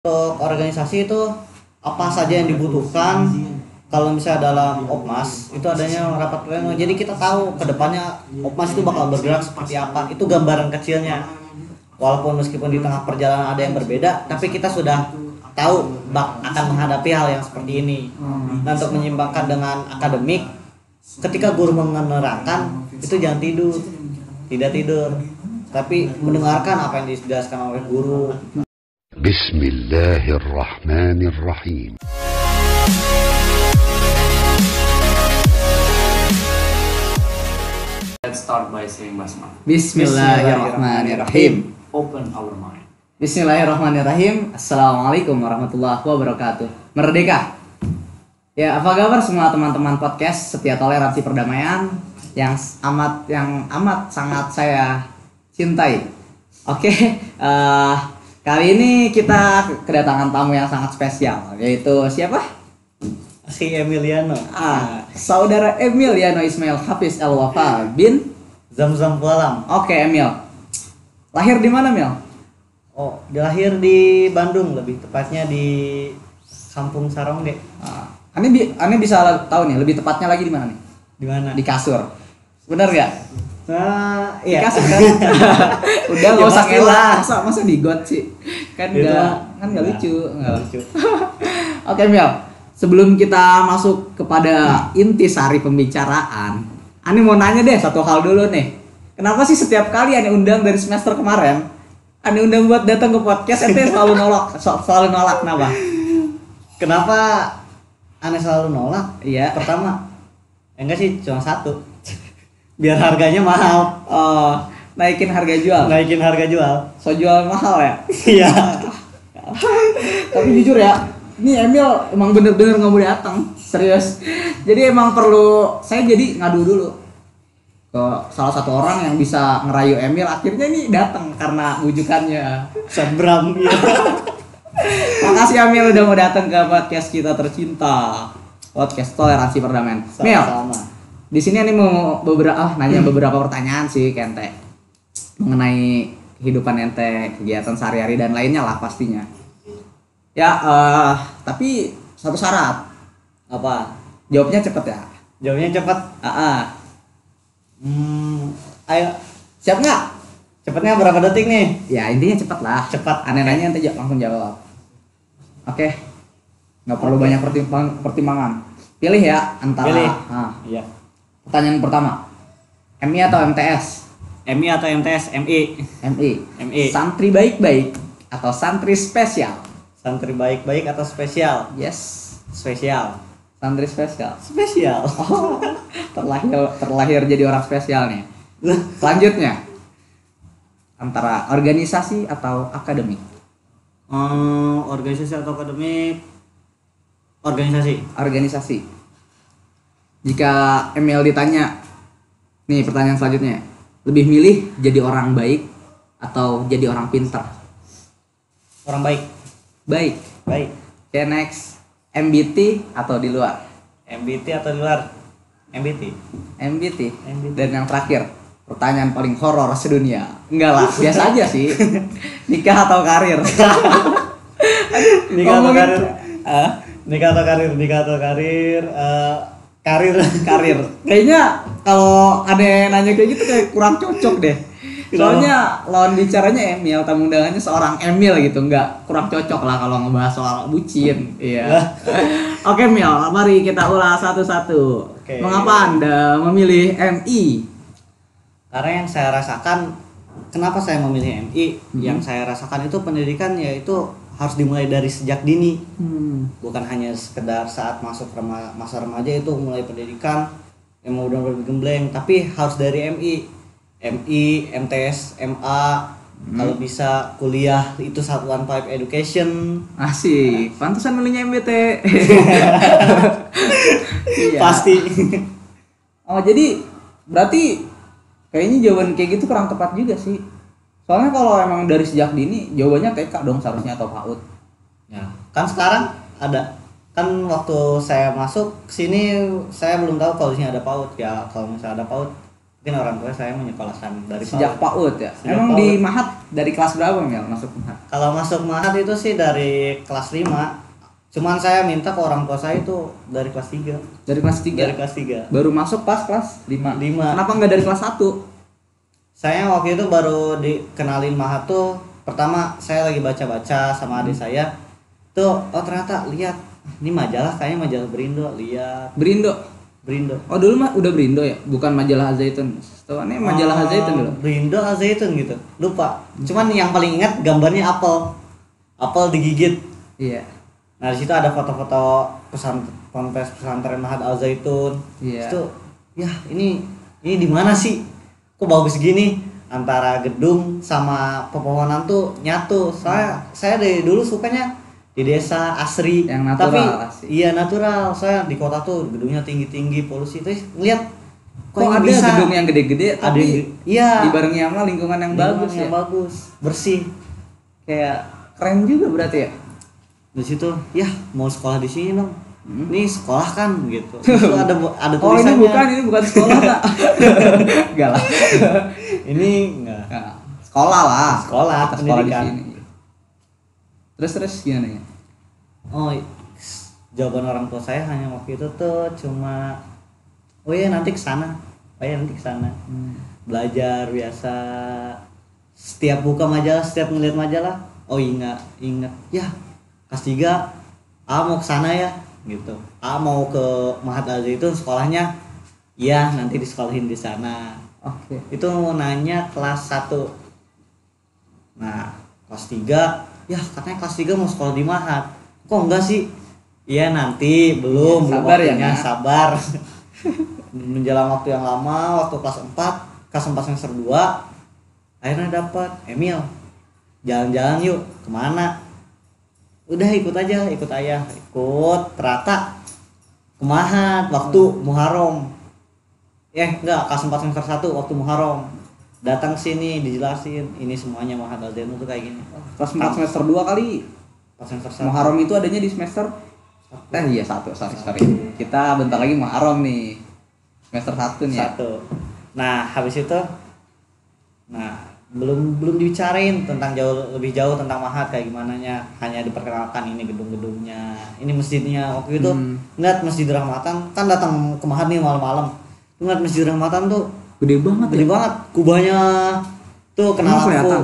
Untuk organisasi itu apa saja yang dibutuhkan kalau misalnya dalam Opmas itu adanya rapat pleno. Jadi kita tahu ke depannya Opmas itu bakal bergerak seperti apa. Itu gambaran kecilnya. Walaupun meskipun di tengah perjalanan ada yang berbeda, tapi kita sudah tahu akan menghadapi hal yang seperti ini. Nah, untuk menyimbangkan dengan akademik, ketika guru menerangkan itu jangan tidur, tidak tidur, tapi mendengarkan apa yang dijelaskan oleh guru. Bismillahirrahmanirrahim. Let's start by saying basmalah. Bismillahirrahmanirrahim. Open our mind. Bismillahirrahmanirrahim. Assalamualaikum warahmatullahi wabarakatuh. Merdeka. Ya, apa kabar semua teman-teman podcast Setia Toleransi Perdamaian yang amat sangat saya cintai. Oke, kali ini kita kedatangan tamu yang sangat spesial, yaitu siapa? Si Emiliano. Saudara Emiliano Ismail Hafiz El-Wafa bin Zamzam Pualam. Oke, Emil. Lahir di mana, Mil? Oh, dilahir di Bandung, lebih tepatnya di Kampung Sarongge. Aneh bisa tahu nih, lebih tepatnya lagi di mana nih? Di mana? Di kasur. Benar nggak? Iya. Di kasur kan? Udah nggak usah ngelak. Masa di got sih? Kan nggak lucu. Nggak lucu. Oke, Mil. Sebelum kita masuk kepada inti sari pembicaraan, Ani mau nanya deh satu hal dulu nih. Kenapa sih setiap kali Ani undang dari semester kemarin, Ani undang buat datang ke podcast, ente selalu nolak, kenapa? Kenapa aneh selalu nolak? Iya. Pertama, enggak sih, cuma satu. Biar harganya mahal. Oh, naikin harga jual. Naikin harga jual. So jual mahal ya? Iya. Tapi jujur ya, ini Emil emang bener-bener nggak mau datang, serius. Jadi emang perlu saya jadi ngadu dulu ke salah satu orang yang bisa ngerayu Emil. Akhirnya ini datang karena bujukannya. Sabram. Iya. Makasih Emil udah mau datang ke podcast kita tercinta, podcast Toleransi Perdamaian. Mil, di sini ini mau nanya beberapa pertanyaan sih ke ente mengenai kehidupan ente, kegiatan sehari-hari dan lainnya lah pastinya. Ya, tapi satu syarat. Apa? Jawabnya cepet ya. Jawabnya cepat. Ayo. Siap nggak? Cepatnya berapa detik nih? Ya intinya cepet lah. Cepat. Aneh nanya ente langsung jawab. Oke. Nggak perlu banyak pertimbangan. Pilih ya antara. Pilih. Iya. Pertanyaan pertama. MI atau MTS? MI atau MTS? MI. MI. Santri baik-baik atau santri spesial? Santri baik-baik atau spesial? Yes. Spesial. Santri spesial. Spesial. Oh, terlahir jadi orang spesial nih. Selanjutnya, antara organisasi atau akademik? Organisasi atau akademik? Organisasi. Jika Emil ditanya, nih pertanyaan selanjutnya, lebih milih jadi orang baik atau jadi orang pintar? Orang baik. Baik. Oke, next. MBT atau di luar? MBT atau di luar? MBT. Dan yang terakhir, pertanyaan paling horor sedunia. Enggak lah, biasa aja sih. Nikah atau karir? Nikah atau karir? Karir. Kayaknya kalau ada yang nanya kayak gitu kayak kurang cocok deh. Soalnya lawan bicaranya Emil, tamu undangannya seorang Emil gitu, kurang cocok lah kalau ngebahas soal bucin. Iya. Oke Mil, mari kita ulas satu-satu. Oke. Mengapa Anda memilih MI? Karena yang saya rasakan, kenapa saya memilih MI? Yang saya rasakan itu pendidikan yaitu harus dimulai dari sejak dini. Bukan hanya sekedar saat masuk masa remaja itu mulai pendidikan yang udah lebih gembleng, tapi harus dari MI, MTS, MA, kalau bisa kuliah itu satuan type education. Asik, pantesan milihnya MBT. Iya. Pasti. Oh jadi berarti kayaknya jawaban kayak gitu kurang tepat juga sih. Soalnya kalau emang dari sejak dini jawabannya TK dong seharusnya atau PAUD. Ya, kan sekarang ada. Kan waktu saya masuk ke sini saya belum tahu kalau di sini ada PAUD. Ya, kalau misalnya ada PAUD mungkin orang tua saya menyekolahkan dari Sejak PAUD ya. Sejak Emang PAUD. di Mahat dari kelas berapa Mel masuk Mahat? Kalau masuk Mahat itu sih dari kelas 5. Cuman saya minta ke orang tua saya itu dari kelas 3. Dari kelas 3. Dari kelas 3. Baru masuk pas kelas 5. 5. Kenapa nggak dari kelas 1? Saya waktu itu baru dikenalin Mahat tuh, pertama saya lagi baca-baca sama adik saya. Tuh, oh ternyata lihat ini majalah, kayaknya majalah Berindo, lihat Berindo. Berindo. Oh dulu mah udah Berindo ya, bukan majalah Al-Zaitun. Setahuannya majalah Al-Zaitun dulu. Berindo Al-Zaitun gitu. Lupa. Cuman yang paling ingat gambarnya apel. Apel digigit. Iya. Nah, di situ ada foto-foto ponpes pesantren Mahat Al-Zaitun. Iya. Itu ya ini di mana sih? Kok bagus gini? Antara gedung sama pepohonan tuh nyatu. Saya dari dulu sukanya di desa asri Yang natural tapi asli. iya natural. Saya di kota tuh gedungnya tinggi-tinggi, polusi, terus ngeliat Kok ini ada gedung yang gede-gede ada tapi iya dibarengi sama lingkungan yang bagus ya. yang bagus, bersih. Kayak keren juga berarti ya. Di situ ya mau sekolah di sini dong. Ini sekolah kan gitu. Terus ada Oh tulisannya. ini bukan sekolah tak? Enggak lah. Ini enggak. Nah, sekolah lah. Sekolah, Kita sekolah di pendidikan. sini. Terus gimana ya? Oh, jawaban orang tua saya hanya waktu itu tuh cuma oh iya nanti kesana. Oh iya nanti kesana. Belajar biasa. Setiap buka majalah, setiap ngeliat majalah, oh ingat. Ya, kelas 3 mau kesana ya gitu. Mau ke Mahat Al-Zaitun sekolahnya. Iya, nanti disekolahin di sana. Oke. Itu mau nanya kelas 1. Nah, kelas 3, ya katanya kelas 3 mau sekolah di Mahat. Kok enggak sih? Iya nanti, belum Sabar ya, waktunya, Nak. sabar. Menjelang waktu yang lama, waktu kelas 4 semester 2, akhirnya dapat Emil. Jalan-jalan yuk, kemana? Udah ikut aja, ikut ayah, ikut. Ternyata ke Mahat waktu Muharram. Enggak, kelas 4 semester 1 waktu Muharram. Datang sini dijelasin, ini semuanya Mahat Al-Zaitun tuh kayak gini. Kelas 4 semester 2 kali. Pas semester 1. Muharram itu adanya di semester iya 1, sorry. Kita bentar lagi Muharram nih. Semester 1 nih ya. 1. Nah, habis itu belum dibicarain tentang lebih jauh tentang Mahat kayak gimana nya. Hanya diperkenalkan ini gedung-gedungnya, ini masjidnya. Waktu itu ngeliat Masjid Rahmatan, kan datang ke Mahat nih malam-malam. Ngeliat Masjid Rahmatan tuh Gede banget gede ya. banget, kubahnya tuh kena Emang lampu. kelihatan?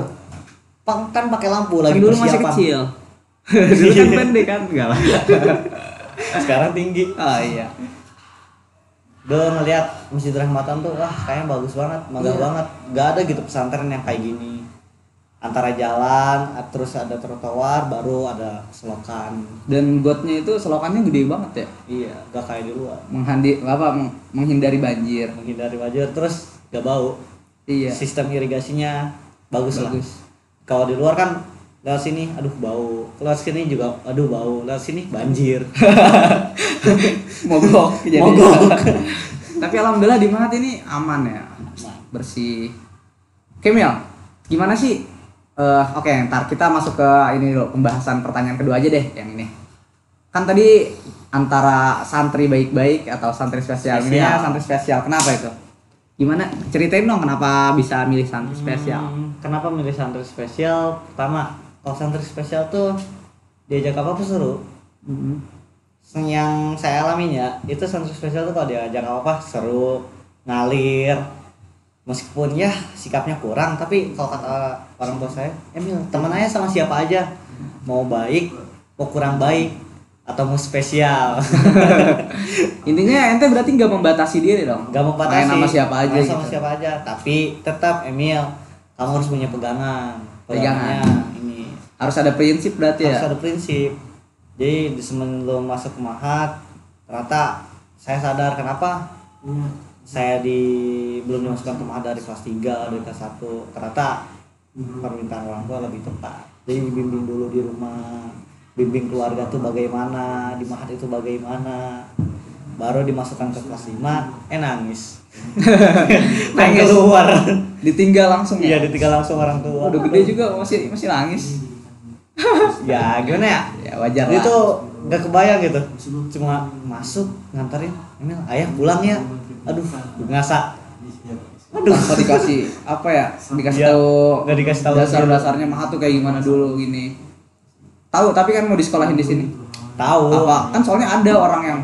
Kan pakai lampu Kan lagi dulu masih persiapan. kecil. Dulu kan pendek kan enggak lah. Sekarang tinggi. Oh iya. Udah ngeliat Masjid Rahmatan tuh wah kayaknya bagus banget, megah Iya. banget. Gak ada gitu pesantren yang kayak gini. Antara jalan, terus ada trotoar, baru ada selokan. Dan gotnya itu selokannya gede banget ya. Iya, gak kayak di luar. Menghindari banjir. Menghindari banjir, terus gak bau. Iya. Sistem irigasinya bagus lah. Bagus. Kalau di luar kan lewat sini, aduh bau. Lewat sini juga, aduh bau. Lewat sini banjir. Mogok jadi. Mogok. Tapi alhamdulillah di Mahat ini aman ya. Bersih. Oke Mil, gimana sih? Oke, ntar kita masuk ke ini dulu, pembahasan pertanyaan kedua aja deh yang ini. Kan tadi antara santri baik-baik atau santri spesial. Ini ya santri spesial. Kenapa itu? Gimana? Ceritain dong kenapa bisa milih santri spesial. Kenapa milih santri spesial? Pertama, kalau santri spesial tuh diajak apa-apa seru. Yang saya alamin ya, itu santri spesial tuh kalau diajak apa-apa seru, ngalir. Meskipun ya sikapnya kurang, tapi kalau kata orang tua saya, Emil teman aja sama siapa aja, mau baik, mau kurang baik, atau mau spesial. Intinya ente berarti nggak membatasi diri dong. Gak mau batasi. Main sama siapa aja main sama gitu. siapa aja, tapi tetap Emil, kamu harus punya pegangan. Pegangannya ini Harus ada prinsip berarti harus ya. ada prinsip. Jadi di sebelum masuk ke Mahat, ternyata saya sadar kenapa saya belum dimasukkan ke Mahat dari kelas 3, dari kelas 1. Ternyata permintaan orang tua lebih tepat. Jadi dibimbing dulu di rumah, bimbing keluarga tuh bagaimana, di Mahat itu bagaimana. Baru dimasukkan ke kelas 5, nangis. Nangis. Keluar. Ditinggal langsung ya. Iya, ditinggal langsung orang tua. Udah gede juga masih nangis. Ya gimana ya? Ya wajar lah. Itu nggak kebayang gitu. Cuma masuk nganterin, Emil, ayah pulang ya. Aduh, ngasa. Tanpa dikasih apa ya? Dikasih Iya, tahu nggak dikasih tahu dasar-dasarnya Mahat tuh kayak gimana dulu gini. Tahu tapi kan mau disekolahin di sini. Tahu. Apa? Kan soalnya ada orang yang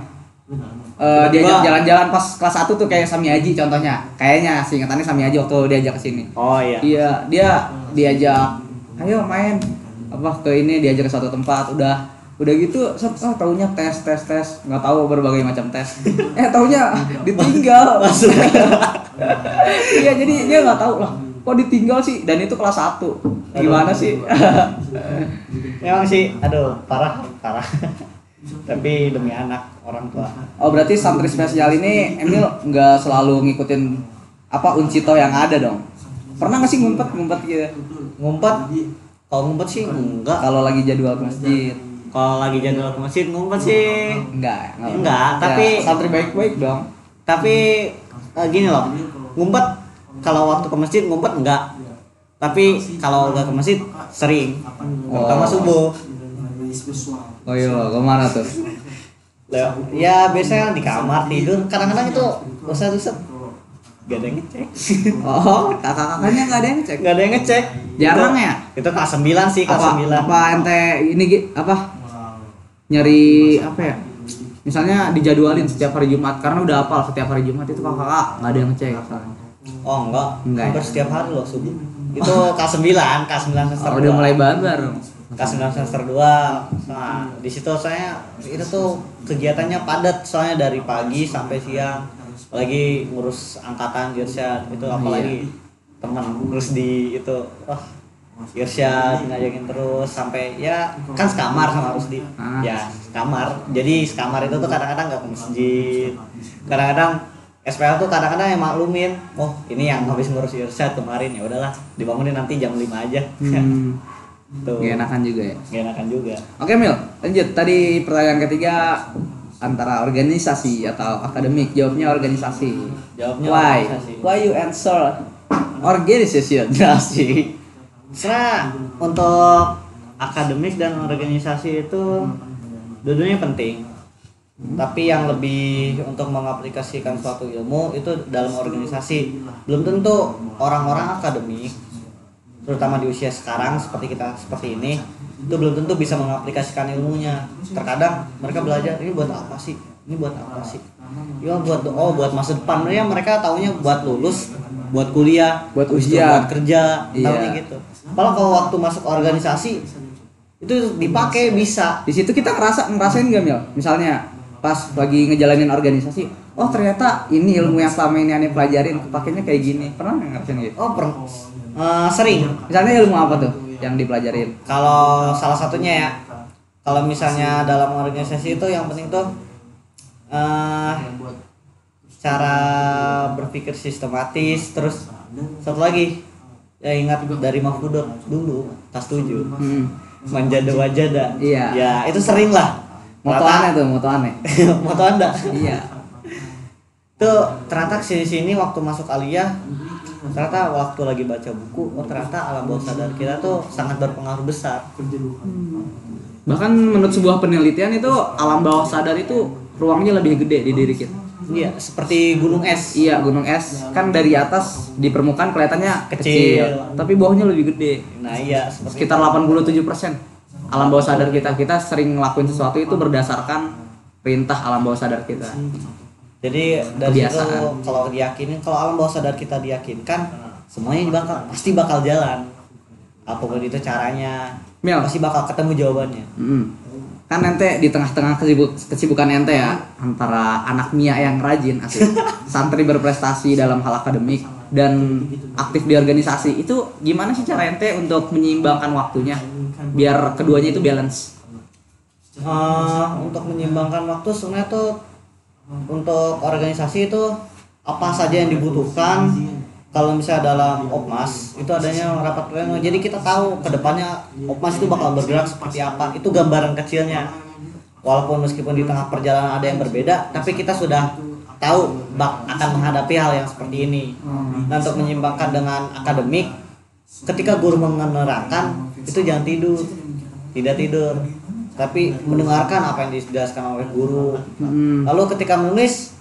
Tiba-tiba- diajak jalan-jalan pas kelas 1 tuh kayak Sami Haji contohnya. Kayaknya seingatannya Sami Haji waktu diajak ke sini. Oh iya. Iya, dia diajak, ayo main apa ke ini, diajak ke suatu tempat, udah gitu, taunya tes, nggak tahu berbagai macam tes, taunya ditinggal. Iya, jadi dia nggak tahu lah, kok ditinggal sih, dan itu kelas 1 gimana sih? Memang sih, aduh parah. Tapi demi anak orang tua. Oh berarti santri spesial ini Emil nggak selalu ngikutin apa uncito yang ada dong? Pernah nggak sih ngumpet gitu? Ngumpet? Kalau ngumpet sih enggak. Kalau lagi jadwal ke masjid? Kalau lagi jadwal ke masjid ngumpet sih enggak, tapi santri baik-baik dong. Tapi gini loh, ngumpet kalau waktu ke masjid ngumpet enggak. Tapi kalau enggak ke masjid sering. Terutama subuh. Oh iya, kemana tuh? Ya biasanya di kamar tidur, kadang-kadang itu usah-usah gak ada yang ngecek. Oh, kakak-kakaknya nggak ada yang ngecek? Gak ada yang ngecek. Jarang ya? Itu kelas 9 sih, kelas 9. Apa ente ini apa? Nyari apa ya? Misalnya dijadwalin setiap hari Jumat karena udah hafal setiap hari Jumat itu kakak nggak ada yang ngecek misalnya. Oh enggak ya? Hampir setiap hari loh subuh. Itu kelas 9 semester 2. Udah mulai barbar. Kelas 9 semester 2. Nah, di situ saya itu tuh kegiatannya padat soalnya dari pagi sampai siang. Apalagi ngurus angkatan Irsyad itu apalagi teman ngurus di itu Irsyad ngajakin terus sampai ya kan sekamar sama Rusdi. Ya, sekamar. Jadi sekamar itu tuh kadang-kadang enggak ke masjid. Kadang-kadang SPL tuh kadang-kadang yang maklumin, oh ini yang habis ngurus Irsyad kemarin, ya udahlah dibangunin nanti jam 5 aja. Tuh. Gak enakan juga ya. Gak enakan juga. Oke Mil, lanjut. Tadi pertanyaan ketiga antara organisasi atau akademik, jawabnya organisasi. Jawabnya Why? organisasi. Why you answer organisasi? Sebenarnya untuk akademik dan organisasi itu dua-duanya penting. Tapi yang lebih untuk mengaplikasikan suatu ilmu itu dalam organisasi. Belum tentu orang-orang akademik, terutama di usia sekarang seperti kita seperti ini, itu belum tentu bisa mengaplikasikan ilmunya. Terkadang mereka belajar ini buat apa sih? Ini buat apa sih? Ya buat masa depan. Mereka taunya buat lulus, buat kuliah, buat ujian, buat kerja, taunya gitu. Kalau waktu masuk organisasi itu dipakai bisa. Di situ kita ngerasain nggak Mil? Misalnya pas lagi ngejalanin organisasi, oh ternyata ini ilmu yang selama ini aneh pelajarin kepakainya kayak gini. Pernah nggak ngerasain gitu? Oh sering. Misalnya ilmu apa tuh yang dipelajarin? Kalau salah satunya ya, kalau misalnya dalam organisasi itu yang penting tuh cara berpikir sistematis. Terus satu lagi ya, ingat dari Mahfudot dulu tas 7 manjada wajada. Iya. Ya itu sering lah. Moto aneh tuh, moto aneh. Moto Anda. Iya. Tuh ternyata sini waktu masuk aliyah, ternyata waktu lagi baca buku, oh ternyata alam bawah sadar kita tuh sangat berpengaruh besar. Bahkan menurut sebuah penelitian itu alam bawah sadar itu ruangnya lebih gede di diri kita. Iya, seperti gunung es. Iya, gunung es kan dari atas di permukaan kelihatannya kecil, tapi bawahnya lebih gede. Nah iya, seperti Sekitar 87% alam bawah sadar kita sering ngelakuin sesuatu itu berdasarkan perintah alam bawah sadar kita. Jadi dari itu Kebiasaan. kalau diyakinin, kalau alam bawah sadar kita diyakinkan, semuanya pasti bakal jalan. Apapun itu caranya, Mil. pasti bakal ketemu jawabannya. Kan ente di tengah-tengah kesibukan ente ya, antara anak Mia yang rajin asik, santri berprestasi dalam hal akademik dan aktif di organisasi, itu gimana sih cara ente untuk menyeimbangkan waktunya biar keduanya itu balance? Untuk menyimbangkan waktu sebenarnya tuh untuk organisasi itu apa saja yang dibutuhkan. Kalau misalnya dalam Opmas itu adanya rapat pleno, jadi kita tahu kedepannya Opmas itu bakal bergerak seperti apa. Itu gambaran kecilnya. Walaupun meskipun di tengah perjalanan ada yang berbeda, tapi kita sudah tahu akan menghadapi hal yang seperti ini. Nah, untuk menyimbangkan dengan akademik, ketika guru menerangkan itu jangan tidak tidur, tapi mendengarkan apa yang dijelaskan oleh guru. Lalu ketika menulis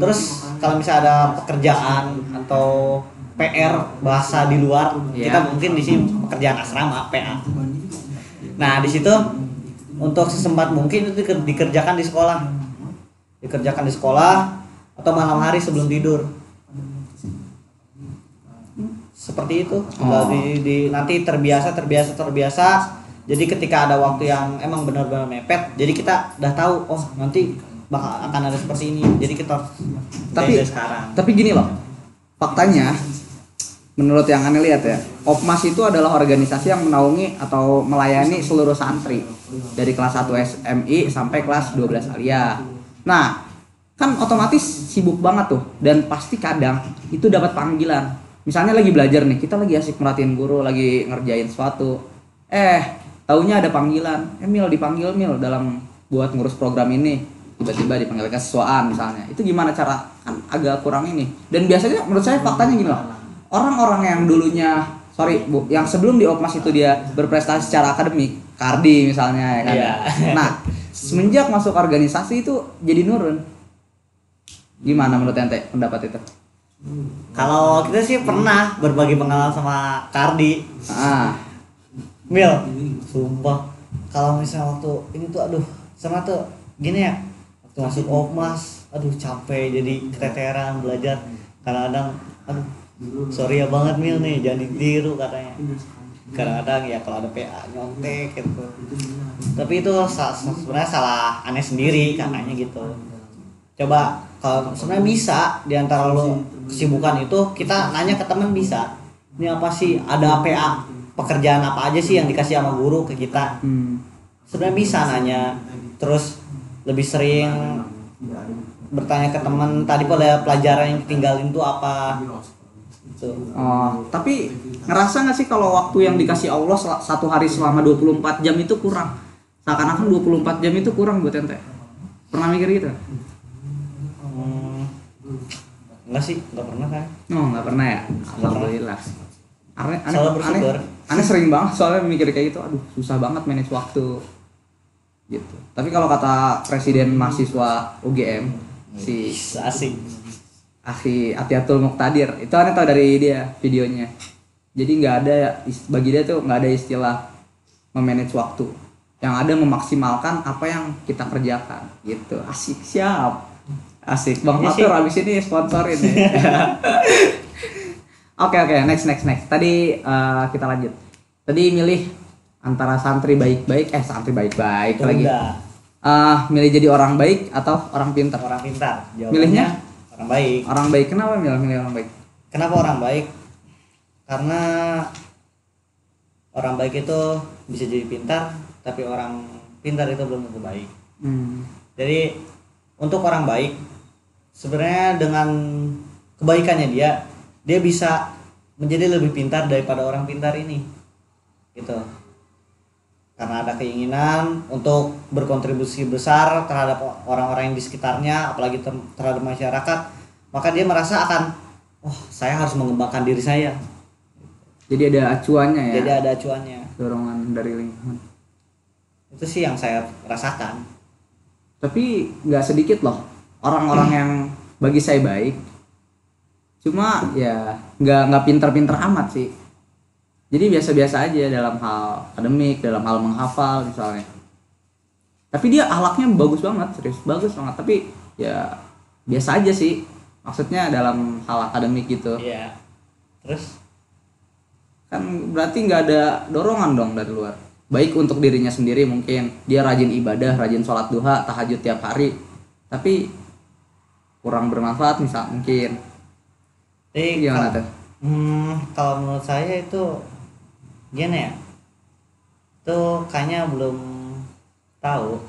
Terus kalau misalnya ada pekerjaan atau PR bahasa di luar, kita mungkin di sini pekerjaan asrama PA. Nah, di situ untuk sesempat mungkin itu dikerjakan di sekolah. Dikerjakan di sekolah atau malam hari sebelum tidur. Seperti itu. Nanti terbiasa. Jadi ketika ada waktu yang emang benar-benar mepet, jadi kita udah tahu oh nanti akan ada seperti ini. Jadi kita dari sekarang. Tapi gini loh. Faktanya menurut yang aneh lihat ya, Opmas itu adalah organisasi yang menaungi atau melayani seluruh santri dari kelas 1 SMI sampai kelas 12 Aliyah. Nah, kan otomatis sibuk banget tuh dan pasti kadang itu dapat panggilan. Misalnya lagi belajar nih, kita lagi asik merhatiin guru, lagi ngerjain sesuatu. Taunya ada panggilan, Mil dipanggil Mil dalam buat ngurus program ini. Tiba-tiba dipanggil kesiswaan misalnya. Itu gimana cara? Kan agak kurang ini. Dan biasanya menurut saya faktanya gini loh. Orang-orang yang dulunya, yang sebelum di Opmas itu dia berprestasi secara akademik, Kardi misalnya ya kan. Yeah. Nah, semenjak masuk organisasi itu jadi nurun. Gimana menurut ente pendapat itu? Kalau kita sih pernah berbagi pengalaman sama Kardi. Mil, sumpah kalau misalnya waktu ini tuh aduh sama tuh gini ya, waktu masuk Opmas aduh capek jadi keteteran belajar, kadang-kadang aduh sorry ya banget Mil nih jangan ditiru katanya. Kadang-kadang ya kalau ada PA nyontek gitu, tapi itu sebenarnya salah aneh sendiri katanya gitu. Coba kalau sebenarnya bisa diantara lo kesibukan itu kita nanya ke teman, bisa ini apa sih, ada PA pekerjaan apa aja sih yang dikasih sama guru ke kita. Sebenarnya bisa nanya, terus lebih sering bertanya ke teman tadi pada pelajaran yang ditinggalin tuh apa gitu. Tapi ngerasa nggak sih kalau waktu yang dikasih Allah satu hari selama 24 jam itu kurang? Seakan-akan 24 jam itu kurang buat ente. Pernah mikir gitu? Enggak sih, enggak pernah kan. Nggak pernah ya? Alhamdulillah. Aneh sering banget soalnya mikir kayak gitu, aduh susah banget manage waktu gitu. Tapi kalau kata presiden mahasiswa UGM si asik Akhi Atiatul Muqtadir, itu aneh tau dari dia videonya. Jadi nggak ada, bagi dia tuh nggak ada istilah memanage waktu, yang ada memaksimalkan apa yang kita kerjakan gitu. Asik, siap, asik. Bang Fatur abis ini sponsorin ya. Oke, next. Tadi kita lanjut. Tadi milih antara santri baik-baik lagi. Milih jadi orang baik atau orang pintar? Orang pintar. Milihnya orang baik. Orang baik. Kenapa milih orang baik? Kenapa orang baik? Karena orang baik itu bisa jadi pintar, tapi orang pintar itu belum tentu baik. Jadi untuk orang baik sebenarnya dengan kebaikannya dia bisa menjadi lebih pintar daripada orang pintar ini gitu, karena ada keinginan untuk berkontribusi besar terhadap orang-orang yang di sekitarnya, apalagi terhadap masyarakat, maka dia merasa akan saya harus mengembangkan diri saya. Jadi ada acuannya ya. Jadi ada acuannya, dorongan dari lingkungan. Itu sih yang saya rasakan. Tapi nggak sedikit loh orang-orang yang bagi saya baik, cuma ya nggak pinter-pinter amat sih. Jadi biasa-biasa aja dalam hal akademik, dalam hal menghafal misalnya. Tapi dia akhlaknya bagus banget, serius bagus banget. Tapi ya biasa aja sih. Maksudnya dalam hal akademik gitu. Iya. Terus kan berarti nggak ada dorongan dong dari luar. Baik untuk dirinya sendiri mungkin dia rajin ibadah, rajin sholat duha, tahajud tiap hari. Tapi kurang bermanfaat mungkin. Jadi gimana tuh? Kalau menurut saya itu gini ya, itu kayaknya belum tahu.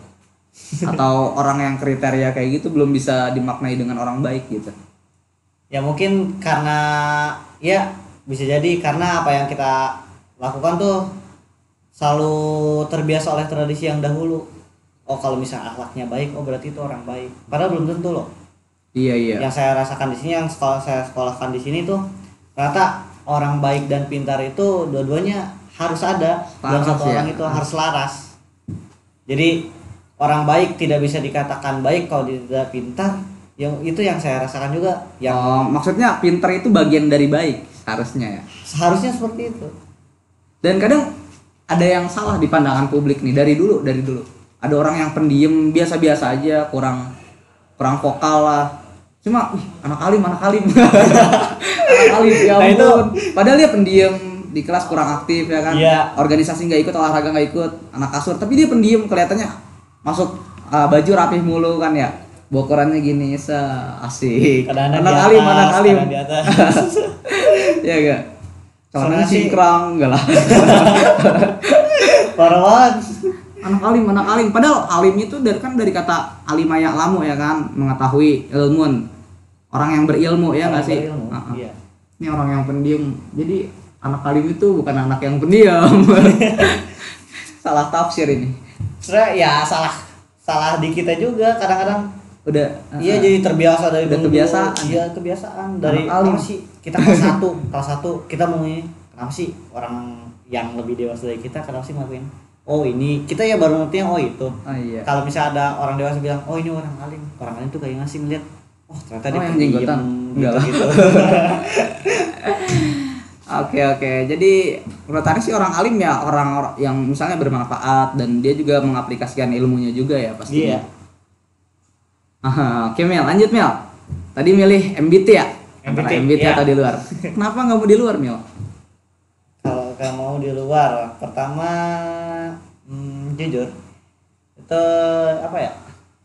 Atau orang yang kriteria kayak gitu belum bisa dimaknai dengan orang baik gitu. Ya mungkin karena ya bisa jadi karena apa yang kita lakukan tuh selalu terbiasa oleh tradisi yang dahulu. Kalau misalnya akhlaknya baik, berarti itu orang baik. Padahal belum tentu loh. Iya. Yang saya rasakan di sini, yang saya sekolahkan di sini tuh ternyata orang baik dan pintar itu dua-duanya harus ada dalam satu orang itu harus laras. Jadi orang baik tidak bisa dikatakan baik kalau dia tidak pintar, Yang itu yang saya rasakan juga, yang Maksudnya pinter itu bagian dari baik harusnya ya. seharusnya seperti itu. Dan kadang ada yang salah di pandangan publik nih dari dulu. Ada orang yang pendiam biasa-biasa aja, kurang vokal lah. Cuma anak alim. Anak alim ya Nah, itu ampun. Padahal dia pendiam, di kelas kurang aktif ya kan. Iya. Organisasi nggak ikut, olahraga nggak ikut, anak kasur, tapi dia pendiam, kelihatannya masuk baju rapih mulu kan ya. Bokorannya gini, asik. kadang-kadang Anak di alim, atas, anak alim. kadang di atas. Ya enggak? Celananya Soalnya sih- cingkrang, enggak lah. Parah banget. Anak alim. Padahal alim itu dari kata alimaya lamu ya kan, mengetahui, ilmun. Orang yang berilmu ya nggak sih? Berilmu, Heeh. iya. Ini orang yang pendiam. Jadi anak alim itu bukan anak yang pendiam. Salah tafsir ini. Sebenarnya ya salah di kita juga kadang-kadang. Udah. Iya, jadi terbiasa dari Udah dulu. kebiasaan. Iya, kebiasaan dari Anak alim. apa sih? Kita kelas 1 kita mau ini. Kenapa sih orang yang lebih dewasa dari kita kenapa sih ngelakuin? Oh, ini kita ya baru ngerti yang oh itu. Oh iya. Kalau misalnya ada orang dewasa bilang, "Oh, ini orang alim." Orang alim tuh kayak ngasih ngeliat, "Oh, ternyata dia yang pendiam," jenggotan. Enggak lah. gitu. Oke. Jadi menurut Aris sih orang alim ya orang yang misalnya bermanfaat dan dia juga mengaplikasikan ilmunya juga ya pasti. Iya. Oke Mel, lanjut Mel. Tadi milih MBT ya? Antara MBT, MBT iya. atau di luar? Kenapa nggak mau di luar Mel? Kalau kamu mau di luar, pertama jujur itu apa ya?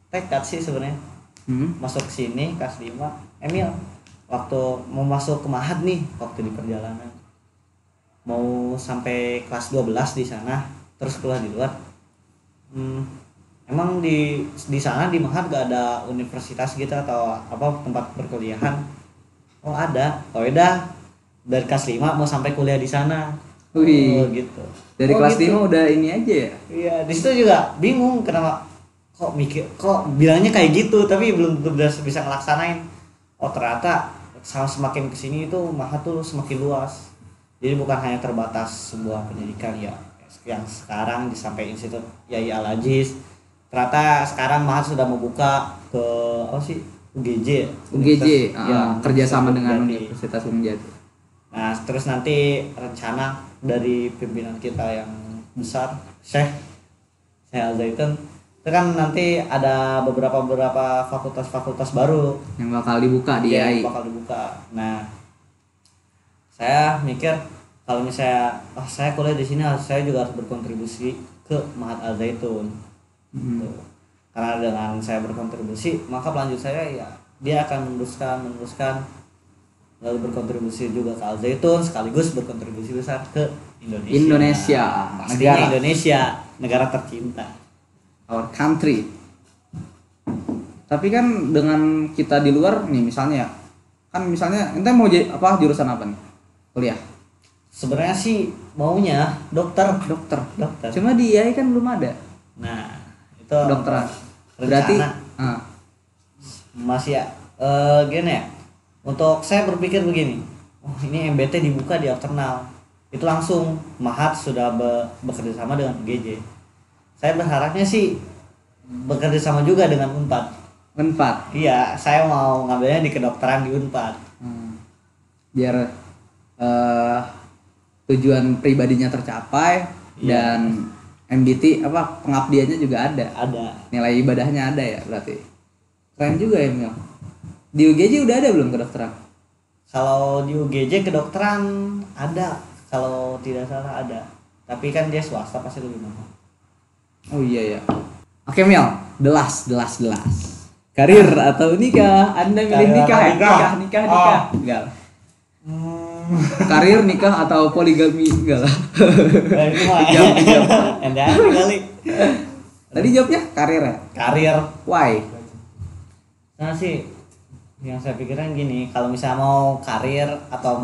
Tekad sih sebenarnya. Masuk ke sini kelas 5. Emil waktu mau masuk ke Mahad nih, waktu di perjalanan mau sampai kelas 12 di sana, terus keluar di luar. Emang di sana di Mahad gak ada universitas gitu atau apa tempat perkuliahan? Oh ada. Oh udah dari kelas 5 mau sampai kuliah di sana. Wih. Oh gitu. Dari Oh, kelas gitu. 5 udah ini aja ya? Iya, di situ juga bingung kenapa kok bilangnya kayak gitu tapi belum bisa ngelaksanain. Oh ternyata semakin kesini itu Mahat tuh semakin luas. Jadi bukan hanya terbatas sebuah pendidikan ya yang sekarang sampai Institut Yai Al-Aziz. Ternyata sekarang Mahat sudah membuka ke apa sih UGJ. UGJ, Ya, kerjasama dengan Jati. Universitas Unjati. Nah, terus nanti rencana dari pimpinan kita yang besar, Syekh Al-Zaitun, itu kan nanti ada beberapa fakultas baru Yang bakal dibuka di yang AI. bakal dibuka. Nah, saya mikir kalau misalnya saya kuliah di sini saya juga harus berkontribusi ke Mahat Al-Zaitun. Tuh. Karena dengan saya berkontribusi, maka pelanjut saya ya dia akan meneruskan lalu berkontribusi juga ke Al-Zaitun sekaligus berkontribusi besar ke Indonesia. Pastinya negara. Indonesia, negara tercinta. Our country. Tapi kan dengan kita di luar nih misalnya ya, kan misalnya ente mau jurusan apa nih? Kuliah. Sebenarnya sih maunya dokter. Cuma di AI kan belum ada Nah, itu kedokteran. Berarti rencana masih ya gini ya. Untuk saya berpikir begini. Oh, ini MBT dibuka di Okternal. Itu langsung Mahat sudah bekerja sama dengan UGJ. Saya berharapnya sih bekerja sama juga dengan Unpad. Iya, saya mau ngambilnya di kedokteran di Unpad. Biar tujuan pribadinya tercapai. Iya. Dan MBT pengabdiannya juga ada. Nilai ibadahnya ada ya berarti. Keren juga ya Mil. Di UGJ udah ada belum kedokteran? Kalau di UGJ kedokteran ada, kalau tidak salah ada. Tapi kan dia swasta pasti lebih mahal. Oh iya ya. Oke Mil, the last. Karir atau nikah? Anda milih Karir nikah ya? atau Nikah. Oh. Enggak lah. Karir, nikah atau poligami? Enggak lah. Nah, itu mah. Jawab. Anda kali. Tadi jawabnya karir ya? Karir. Why? Nah sih, yang saya pikirkan gini, kalau misalnya mau karir atau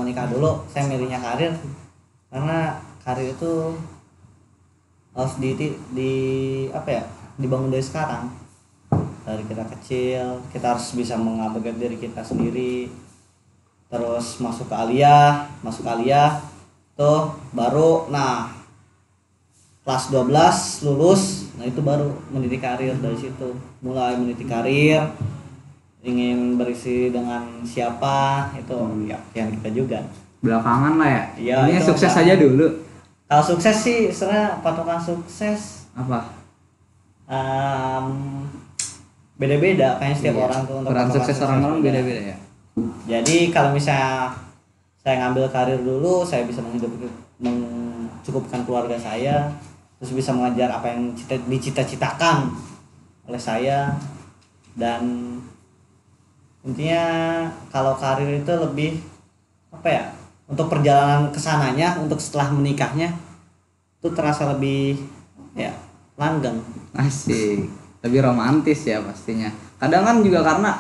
menikah dulu, saya milihnya karir karena karir itu harus dibangun dari sekarang. Dari kita kecil, kita harus bisa mengupgrade diri kita sendiri. Terus masuk aliyah tuh baru kelas 12 lulus, nah itu baru meniti karir. Dari situ mulai meniti karir, ingin berisi dengan siapa itu ya yang kita juga. Belakangan lah ya. Iya, Intinya itu sukses belakangan. aja dulu. Kalau sukses sih sebenarnya patokan sukses Apa? beda-beda kayaknya setiap Iya. orang tuh untuk Peran patokan sukses orang-orang beda. beda-beda ya. Jadi kalau misalnya saya ngambil karir dulu, saya bisa mencukupkan keluarga saya, terus bisa mengajar apa yang dicita-citakan oleh saya, dan intinya kalau karir itu lebih apa ya, untuk perjalanan kesananya, untuk setelah menikahnya itu terasa lebih ya langgeng. Asik. Lebih romantis ya pastinya. Kadang kan juga karena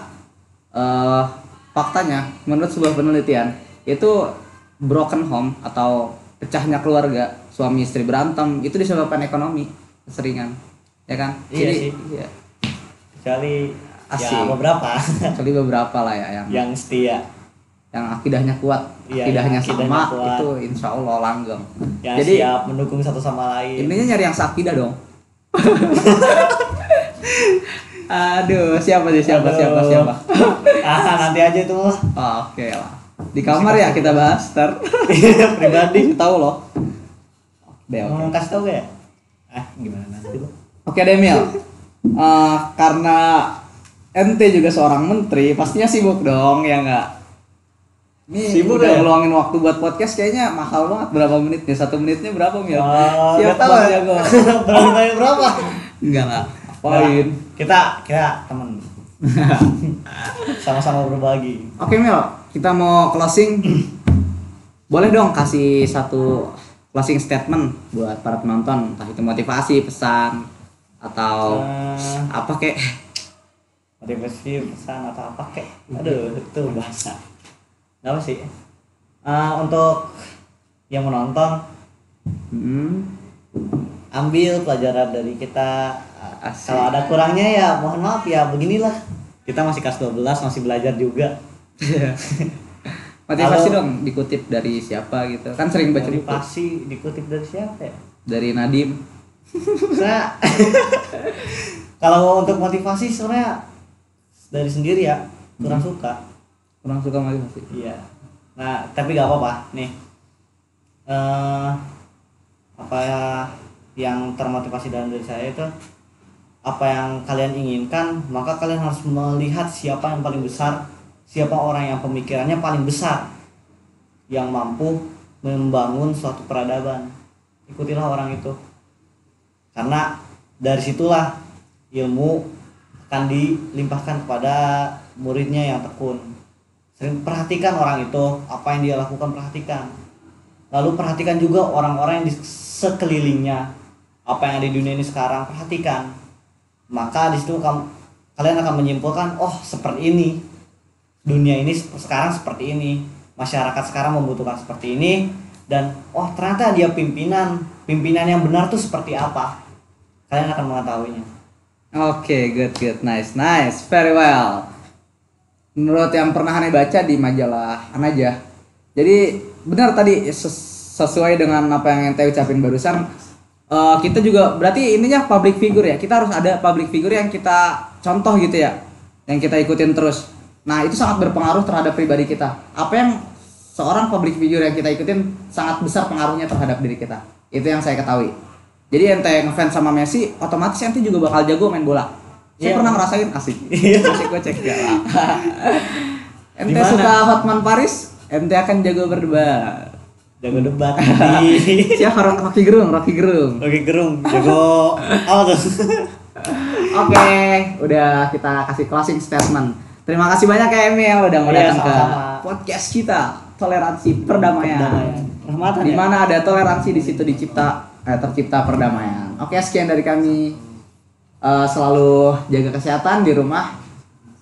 faktanya menurut sebuah penelitian itu broken home atau pecahnya keluarga, suami istri berantem itu disebabkan ekonomi keseringan. Ya kan? Iya Jadi, sih. iya. Kecuali Asik. ya beberapa Kecuali beberapa lah ya yang setia, yang akidahnya kuat, Iya, akidahnya yang akidahnya sama kuat. itu insya Allah langgeng. yang Jadi siap mendukung satu sama lain. intinya nyari yang seakidah dong. Aduh, siapa Aduh. siapa? Nanti aja itu mah. Oh, oke lah. Di kamar ya kita bahas ntar. Pribadi. Tahu loh. Oke, Mau oke. kasih tau gak ya? Gimana nanti lo? Oke Demil. Karena ente juga seorang menteri, pastinya sibuk dong ya nggak? Ini Sibuk udah ya? ngeluangin waktu buat podcast kayaknya mahal banget. Berapa menitnya? 1 menitnya berapa Mil? Gak tau Bang ya. Jago. Berapa? Enggak lah. Apain? Kita temen. Sama-sama berbagi. Oke Mil, kita mau closing. Boleh dong kasih satu closing statement buat para penonton, entah itu motivasi, pesan, atau apa kek? Motivasi, pesan atau apa kek? Aduh, itu bahasa. Apa sih? Untuk yang menonton, ambil pelajaran dari kita. Asik. Kalau ada kurangnya ya mohon maaf ya, beginilah. Kita masih kelas 12, masih belajar juga. Motivasi Kalau- dong dikutip dari siapa gitu. Kan sering baca buku. Motivasi dikutip dari siapa ya? Dari Nadim. Nah, kalau untuk motivasi sebenarnya dari sendiri ya, kurang suka. Kurang suka motivasi. Iya. Nah, tapi gak apa-apa. Nih, apa ya yang termotivasi dalam diri saya itu, apa yang kalian inginkan, maka kalian harus melihat siapa yang paling besar, siapa orang yang pemikirannya paling besar, yang mampu membangun suatu peradaban. Ikutilah orang itu, karena dari situlah ilmu akan dilimpahkan kepada muridnya yang tekun. Sering perhatikan orang itu, apa yang dia lakukan, perhatikan. Lalu perhatikan juga orang-orang yang di sekelilingnya, apa yang ada di dunia ini sekarang, perhatikan. Maka di situ kalian akan menyimpulkan, oh seperti ini, dunia ini sekarang seperti ini, masyarakat sekarang membutuhkan seperti ini, dan oh ternyata dia pimpinan yang benar tuh seperti apa. Kalian akan mengetahuinya. Oke, good, nice, very well. Menurut yang pernah aneh baca di majalah Anaja, jadi benar tadi sesuai dengan apa yang ente ucapin barusan. Kita juga berarti ininya public figure ya. Kita harus ada public figure yang kita contoh gitu ya, yang kita ikutin terus. Nah itu sangat berpengaruh terhadap pribadi kita. Apa yang seorang public figure yang kita ikutin sangat besar pengaruhnya terhadap diri kita. Itu yang saya ketahui. Jadi ente ngefans sama Messi, otomatis ente juga bakal jago main bola. Saya Iya. pernah ngerasain asik. Asik gue cek ya lah. Ente Dimana? suka Hotman Paris, ente akan jago berdebat. Jago debat di Siapa Rocky Gerung? Oke gerung, jago apa tuh? Oke, udah kita kasih closing statement. Terima kasih banyak ya Emil udah mau Iya, datang ke sama-sama. podcast kita, Toleransi Perdamaian. Rahmatan Di ya? mana ada toleransi di situ tercipta perdamaian. Oke, sekian dari kami. Selalu jaga kesehatan di rumah,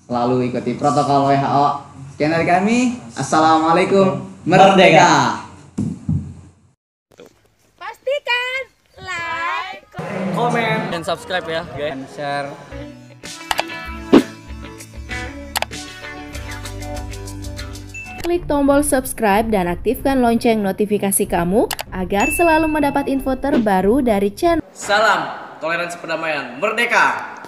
selalu ikuti protokol WHO. Sekian dari kami. Assalamualaikum. Merdeka. Pastikan like, Comment dan subscribe ya guys. Dan share. klik tombol subscribe dan aktifkan lonceng notifikasi kamu agar selalu mendapat info terbaru dari channel Salam toleransi perdamaian. Merdeka.